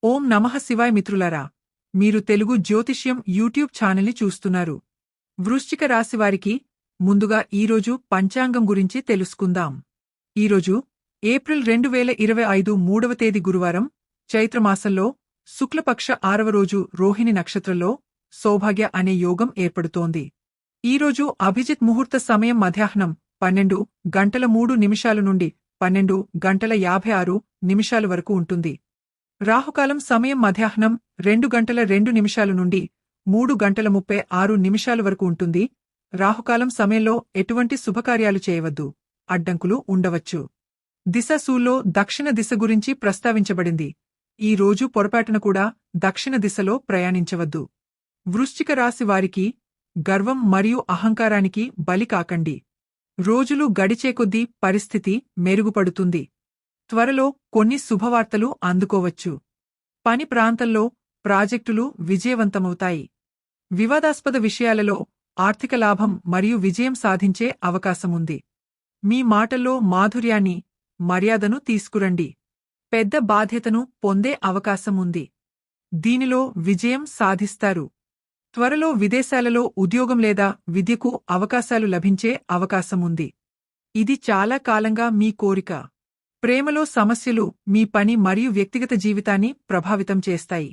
ఓం నమః శివాయ మిత్రులారా, మీరు తెలుగు జ్యోతిష్యం యూట్యూబ్ ఛానల్ని చూస్తున్నారు. వృశ్చిక రాశివారికి ముందుగా ఈరోజు పంచాంగం గురించి తెలుసుకుందాం. ఈరోజు ఏప్రిల్ 2025 3వ తేదీ గురువారం, చైత్రమాసంలో శుక్లపక్ష 6వ రోజు రోహిణి నక్షత్రంలో సౌభాగ్య అనే యోగం ఏర్పడుతోంది. ఈరోజు అభిజిత్ ముహూర్త సమయం మధ్యాహ్నం 12:03 నుండి 12:56 వరకు ఉంటుంది. రాహుకాలం సమయం మధ్యాహ్నం 2:02 నుండి 3:36 వరకు ఉంటుంది. రాహుకాలం సమయంలో ఎటువంటి శుభకార్యాలు చేయవద్దు, అడ్డంకులు ఉండవచ్చు. దిశ-సూల్లో దక్షిణ దిశ గురించి ప్రస్తావించబడింది. ఈ రోజు పొరపాటున కూడా దక్షిణ దిశలో ప్రయాణించవద్దు. వృశ్చిక రాశి వారికి గర్వం మరియు అహంకారానికి బలి కాకండి. రోజులు గడిచేకొద్దీ పరిస్థితి మెరుగుపడుతుంది. త్వరలో కొన్ని శుభవార్తలు అందుకోవచ్చు. పని ప్రాంతంలో ప్రాజెక్టులు విజయవంతమవుతాయి. వివాదాస్పద విషయాలలో ఆర్థిక లాభం మరియు విజయం సాధించే అవకాశముంది. మీ మాటల్లో మాధుర్యాన్ని, మర్యాదను తీసుకురండి. పెద్ద బాధ్యతను పొందే అవకాశముంది. దీనిలో విజయం సాధిస్తారు. త్వరలో విదేశాలలో ఉద్యోగం లేదా విద్యకు అవకాశాలు లభించే అవకాశముంది. ఇది చాలా కాలంగా మీ కోరిక. ప్రేమలో సమస్యలు మీ పని మరియు వ్యక్తిగత జీవితాన్ని ప్రభావితం చేస్తాయి.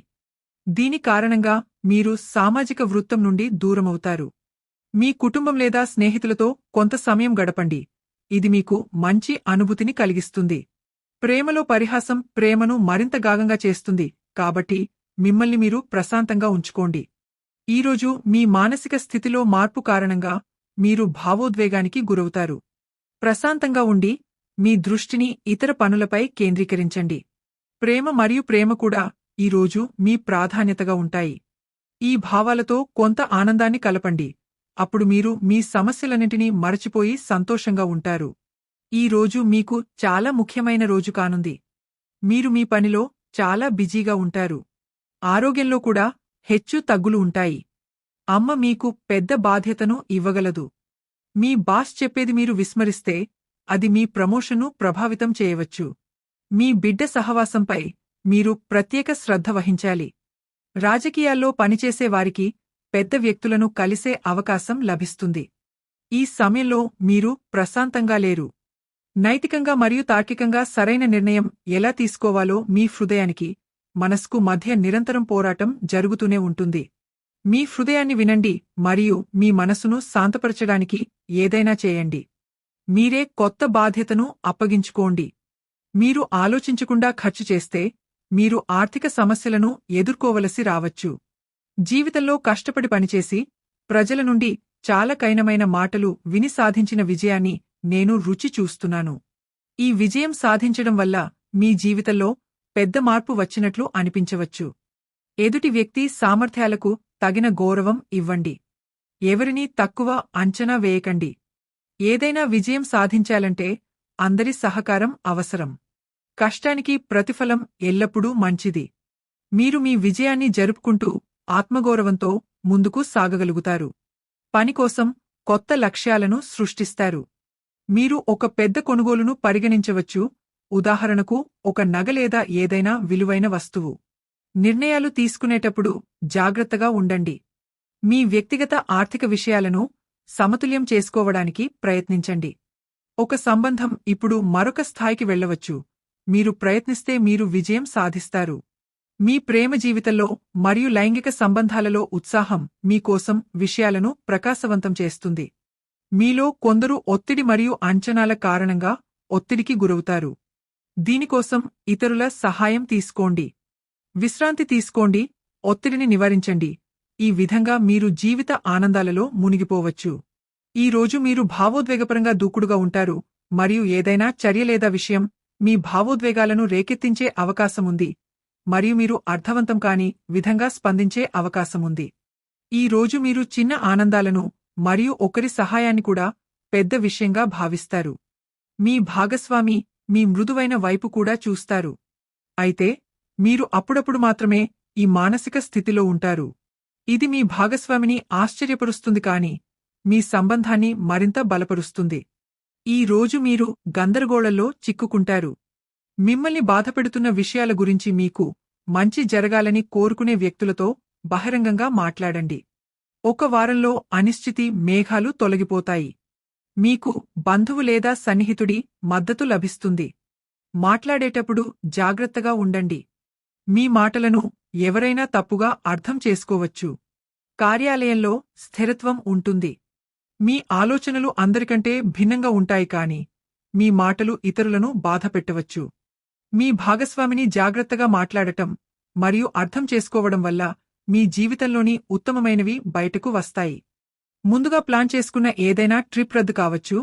దీని కారణంగా మీరు సామాజిక వృత్తం నుండి దూరమవుతారు. మీ కుటుంబం లేదా స్నేహితులతో కొంత సమయం గడపండి. ఇది మీకు మంచి అనుభూతిని కలిగిస్తుంది. ప్రేమలో పరిహాసం ప్రేమను మరింత గాఢంగా చేస్తుంది, కాబట్టి మిమ్మల్ని మీరు ప్రశాంతంగా ఉంచుకోండి. ఈరోజు మీ మానసిక స్థితిలో మార్పు కారణంగా మీరు భావోద్వేగానికి గురవుతారు. ప్రశాంతంగా ఉండి మీ దృష్టిని ఇతర పనులపై కేంద్రీకరించండి. ప్రేమ మరియు ప్రేమ కూడా ఈరోజు మీ ప్రాధాన్యతగా ఉంటాయి. ఈ భావాలతో కొంత ఆనందాన్ని కలపండి. అప్పుడు మీరు మీ సమస్యలన్నింటినీ మరచిపోయి సంతోషంగా ఉంటారు. ఈ రోజు మీకు చాలా ముఖ్యమైన రోజు కానుంది. మీరు మీ పనిలో చాలా బిజీగా ఉంటారు. ఆరోగ్యంలో కూడా హెచ్చు తగ్గులు ఉంటాయి. అమ్మ మీకు పెద్ద బాధ్యతను ఇవ్వగలదు. మీ బాస్ చెప్పేది మీరు విస్మరిస్తే అది మీ ప్రమోషన్ను ప్రభావితం చేయవచ్చు. మీ బిడ్డ సహవాసంపై మీరు ప్రత్యేక శ్రద్ధ వహించాలి. రాజకీయాల్లో పనిచేసే వారికి పెద్ద వ్యక్తులను కలిసే అవకాశం లభిస్తుంది. ఈ సమయంలో మీరు ప్రశాంతంగా లేరు. నైతికంగా మరియు తార్కికంగా సరైన నిర్ణయం ఎలా తీసుకోవాలో మీ హృదయానికి, మనస్కు మధ్య నిరంతరం పోరాటం జరుగుతూనే ఉంటుంది. మీ హృదయాన్ని వినండి మరియు మీ మనసును శాంతపరచడానికి ఏదైనా చేయండి. మీరే కొత్త బాధ్యతను అప్పగించుకోండి. మీరు ఆలోచించకుండా ఖర్చు చేస్తే మీరు ఆర్థిక సమస్యలను ఎదుర్కోవలసి రావచ్చు. జీవితంలో కష్టపడి పనిచేసి ప్రజల నుండి చాలా కఠినమైన మాటలు విని సాధించిన విజయాన్ని నేను రుచి చూస్తున్నాను. ఈ విజయం సాధించడం వల్ల మీ జీవితంలో పెద్ద మార్పు వచ్చినట్లు అనిపించవచ్చు. ఎదుటి వ్యక్తి సామర్థ్యాలకు తగిన గౌరవం ఇవ్వండి. ఎవరినీ తక్కువ అంచనా వేయకండి. ఏదైనా విజయం సాధించాలంటే అందరి సహకారం అవసరం. కష్టానికి ప్రతిఫలం ఎల్లప్పుడూ మంచిది. మీరు మీ విజయాన్ని జరుపుకుంటూ ఆత్మగౌరవంతో ముందుకు సాగగలుగుతారు. పనికోసం కొత్త లక్ష్యాలను సృష్టిస్తారు. మీరు ఒక పెద్ద కొనుగోలును పరిగణించవచ్చు, ఉదాహరణకు ఒక నగ లేదా ఏదైనా విలువైన వస్తువు. నిర్ణయాలు తీసుకునేటప్పుడు జాగ్రత్తగా ఉండండి. మీ వ్యక్తిగత ఆర్థిక విషయాలను సమతుల్యం చేసుకోవడానికి ప్రయత్నించండి. ఒక సంబంధం ఇప్పుడు మరొక స్థాయికి వెళ్ళవచ్చు. మీరు ప్రయత్నిస్తే మీరు విజయం సాధిస్తారు. మీ ప్రేమ జీవితంలో మరియు లైంగిక సంబంధాలలో ఉత్సాహం మీకోసం విషయాలను ప్రకాశవంతం చేస్తుంది. మీలో కొందరు ఒత్తిడి మరియు అంచనాల కారణంగా ఒత్తిడికి గురవుతారు. దీనికోసం ఇతరుల సహాయం తీసుకోండి. విశ్రాంతి తీసుకోండి, ఒత్తిడిని నివారించండి. ఈ విధంగా మీరు జీవిత ఆనందాలలో మునిగిపోవచ్చు. ఈ రోజు మీరు భావోద్వేగపరంగా దూకుడుగా ఉంటారు మరియు ఏదైనా చర్య లేదా విషయం మీ భావోద్వేగాలను రేకెత్తించే అవకాశముంది మరియు మీరు అర్థవంతం కాని విధంగా స్పందించే అవకాశముంది. ఈ రోజు మీరు చిన్న ఆనందాలను మరియు ఒకరి సహాయాన్ని కూడా పెద్ద విషయంగా భావిస్తారు. మీ భాగస్వామి మీ మృదువైన వైపు కూడా చూస్తారు. అయితే మీరు అప్పుడప్పుడు మాత్రమే ఈ మానసిక స్థితిలో ఉంటారు. ఇది మీ భాగస్వామిని ఆశ్చర్యపరుస్తుంది కాని మీ సంబంధాన్ని మరింత బలపరుస్తుంది. ఈ రోజు మీరు గందరగోళంలో చిక్కుకుంటారు. మిమ్మల్ని బాధపెడుతున్న విషయాల గురించి మీకు మంచి జరగాలని కోరుకునే వ్యక్తులతో బహిరంగంగా మాట్లాడండి. ఒక వారంలో అనిశ్చితి మేఘాలు తొలగిపోతాయి. మీకు బంధువు లేదా సన్నిహితుడి మద్దతు లభిస్తుంది. మాట్లాడేటప్పుడు జాగ్రత్తగా ఉండండి. మీ మాటలను ఎవరైనా తప్పుగా అర్థం చేసుకోవచ్చు. కార్యాలయంలో స్థిరత్వం ఉంటుంది. మీ ఆలోచనలు అందరికంటే భిన్నంగా ఉంటాయి కాని మీ మాటలు ఇతరులను బాధపెట్టవచ్చు. మీ భాగస్వామిని జాగ్రత్తగా మాట్లాడటం మరియు అర్థం చేసుకోవడం వల్ల మీ జీవితంలోని ఉత్తమమైనవి బయటకు వస్తాయి. ముందుగా ప్లాన్ చేసుకున్న ఏదైనా ట్రిప్ రద్దు కావచ్చు.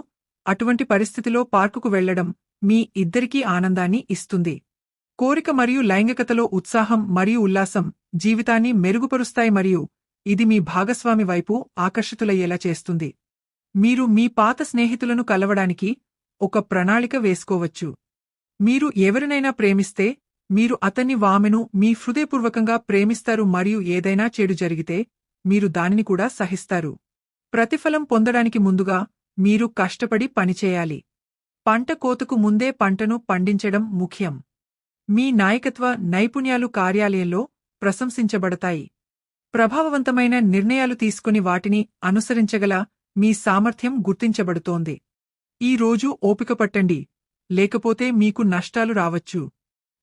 అటువంటి పరిస్థితిలో పార్కుకు వెళ్లడం మీ ఇద్దరికీ ఆనందాన్ని ఇస్తుంది. కోరిక మరియు లైంగికతలో ఉత్సాహం మరియు ఉల్లాసం జీవితాన్ని మెరుగుపరుస్తాయి మరియు ఇది మీ భాగస్వామి వైపు ఆకర్షితులయ్యేలా చేస్తుంది. మీరు మీ పాత స్నేహితులను కలవడానికి ఒక ప్రణాళిక వేసుకోవచ్చు. మీరు ఎవరినైనా ప్రేమిస్తే మీరు ఆమెను మీ హృదయపూర్వకంగా ప్రేమిస్తారు మరియు ఏదైనా చెడు జరిగితే మీరు దానిని కూడా సహిస్తారు. ప్రతిఫలం పొందడానికి ముందుగా మీరు కష్టపడి పనిచేయాలి. పంట కోతకు ముందే పంటను పండించడం ముఖ్యం. మీ నాయకత్వ నైపుణ్యాలు కార్యాలయంలో ప్రశంసించబడతాయి. ప్రభావవంతమైన నిర్ణయాలు తీసుకుని వాటిని అనుసరించగల మీ సామర్థ్యం గుర్తించబడుతోంది. ఈ రోజు ఓపిక పట్టండి, లేకపోతే మీకు నష్టాలు రావచ్చు.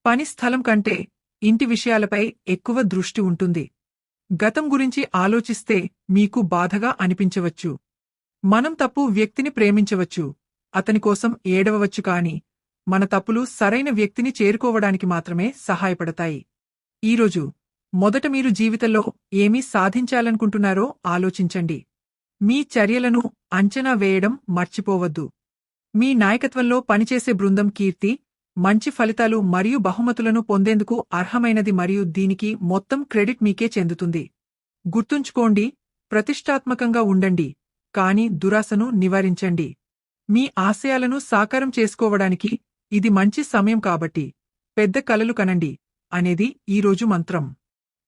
పని స్థలం కంటే ఇంటి విషయాలపై ఎక్కువ దృష్టి ఉంటుంది. గతం గురించి ఆలోచిస్తే మీకు బాధగా అనిపించవచ్చు. మనం తప్పు వ్యక్తిని ప్రేమించవచ్చు, అతని కోసం ఏడవవచ్చు కాని మన తప్పులు సరైన వ్యక్తిని చేరుకోవడానికి మాత్రమే సహాయపడతాయి. ఈరోజు మొదట మీరు జీవితంలో ఏమి సాధించాలనుకుంటున్నారో ఆలోచించండి. మీ చర్యలను అంచనా వేయడం మర్చిపోవద్దు. మీ నాయకత్వంలో పనిచేసే బృందం కీర్తి, మంచి ఫలితాలు మరియు బహుమతులను పొందేందుకు అర్హమైనది మరియు దీనికి మొత్తం క్రెడిట్ మీకే చెందుతుంది. గుర్తుంచుకోండి, ప్రతిష్టాత్మకంగా ఉండండి, కాని దురాశను నివారించండి. మీ ఆశయాలను సాకారం చేసుకోవడానికి ఇది మంచి సమయం కాబట్టి పెద్ద కలలు కనండి అనేది ఈరోజు మంత్రం.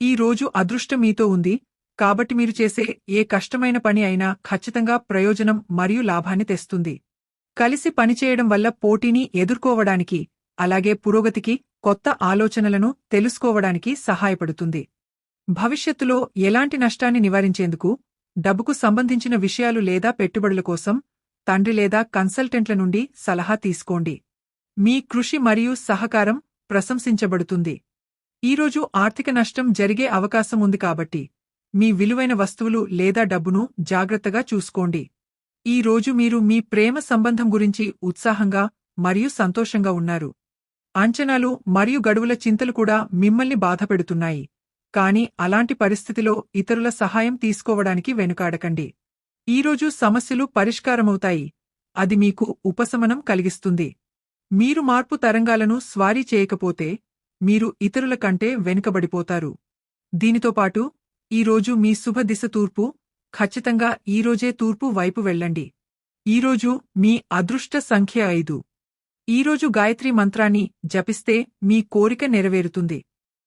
ఈ రోజు అదృష్టం మీతో ఉంది కాబట్టి మీరు చేసే ఏ కష్టమైన పని అయినా ఖచ్చితంగా ప్రయోజనం మరియు లాభాన్ని తెస్తుంది. కలిసి పనిచేయడం వల్ల పోటీని ఎదుర్కోవడానికి అలాగే పురోగతికి కొత్త ఆలోచనలను తెలుసుకోవడానికి సహాయపడుతుంది. భవిష్యత్తులో ఎలాంటి నష్టాన్ని నివారించేందుకు డబ్బుకు సంబంధించిన విషయాలు లేదా పెట్టుబడుల కోసం తండ్రి లేదా కన్సల్టెంట్ల నుండి సలహా తీసుకోండి. మీ కృషి మరియు సహకారం ప్రశంసించబడుతుంది. ఈరోజు ఆర్థిక నష్టం జరిగే అవకాశం ఉంది కాబట్టి మీ విలువైన వస్తువులు లేదా డబ్బును జాగ్రత్తగా చూసుకోండి. ఈ రోజు మీరు మీ ప్రేమ సంబంధం గురించి ఉత్సాహంగా మరియు సంతోషంగా ఉన్నారు. అంచనాలు మరియు గడువుల చింతలు కూడా మిమ్మల్ని బాధపెడుతున్నాయి, కానీ అలాంటి పరిస్థితిలో ఇతరుల సహాయం తీసుకోవడానికి వెనుకాడకండి. ఈరోజు సమస్యలు పరిష్కారమవుతాయి, అది మీకు ఉపశమనం కలిగిస్తుంది. మీరు మార్పు తరంగాలను స్వారీ చేయకపోతే మీరు ఇతరుల కంటే వెనుకబడిపోతారు. దీనితోపాటు ఈరోజు మీ శుభ దిశ తూర్పు, ఖచ్చితంగా ఈరోజే తూర్పు వైపు వెళ్ళండి. ఈరోజు మీ అదృష్ట సంఖ్య 5. ఈరోజు గాయత్రీ మంత్రాన్ని జపిస్తే మీ కోరిక నెరవేరుతుంది.